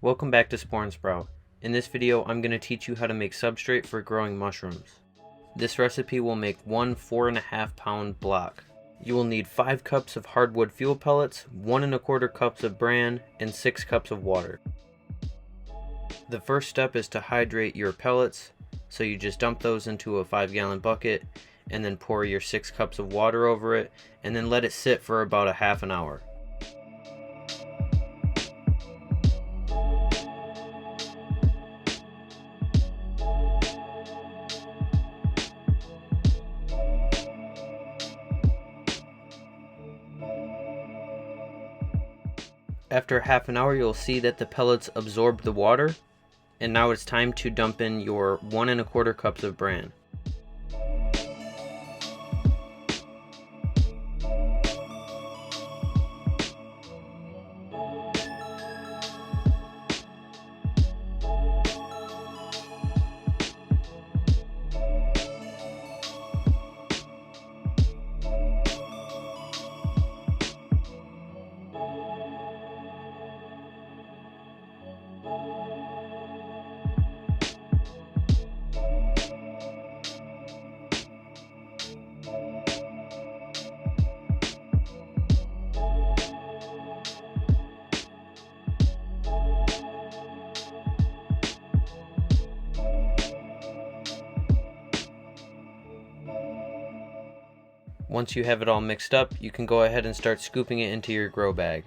Welcome back to Spore and Sprout. In this video, I'm going to teach you how to make substrate for growing mushrooms. This recipe will make one 4.5 pound block. You will need 5 cups of hardwood fuel pellets, 1¼ cups of bran, and 6 cups of water. The first step is to hydrate your pellets, so you just dump those into a 5-gallon bucket and then pour your 6 cups of water over it and then let it sit for about a half an hour. After half an hour, you'll see that the pellets absorbed the water, and now it's time to dump in your 1¼ cups of bran. Once you have it all mixed up, you can go ahead and start scooping it into your grow bag.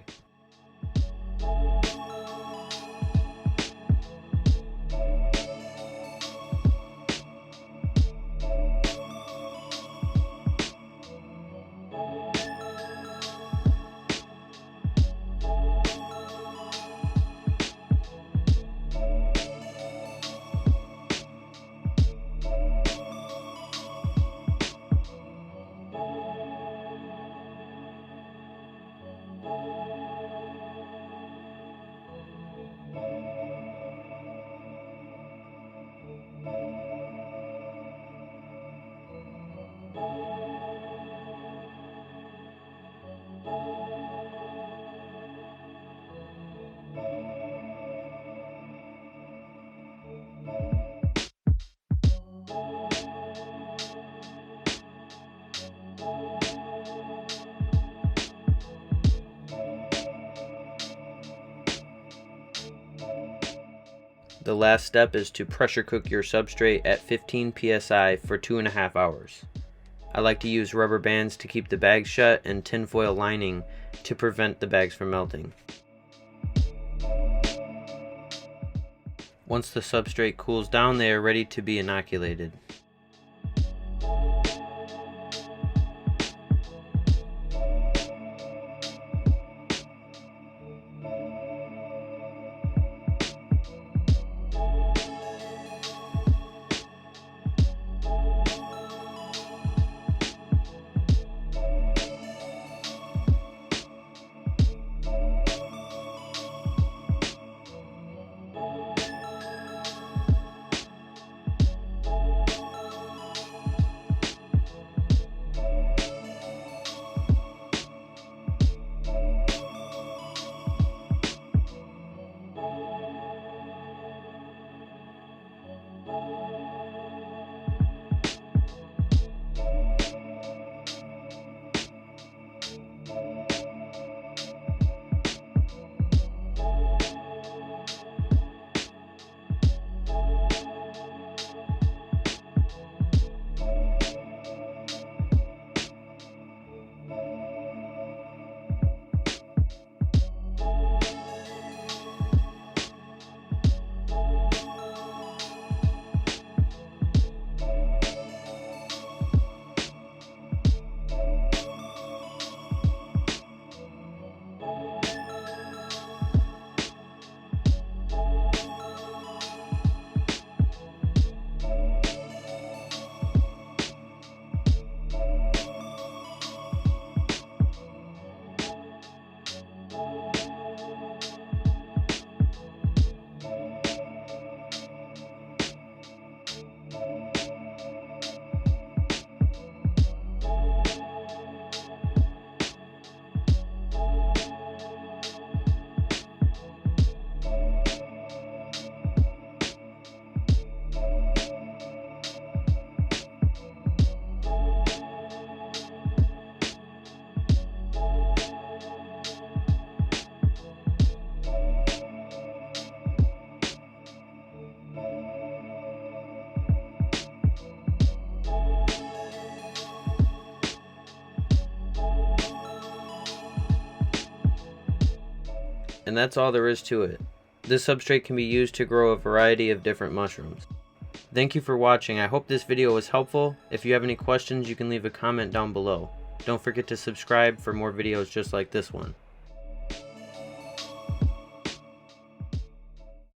The last step is to pressure cook your substrate at 15 psi for 2.5 hours. I like to use rubber bands to keep the bags shut and tinfoil lining to prevent the bags from melting. Once the substrate cools down, they are ready to be inoculated. And that's all there is to it. This substrate can be used to grow a variety of different mushrooms. Thank you for watching. I hope this video was helpful. If you have any questions, you can leave a comment down below. Don't forget to subscribe for more videos just like this one.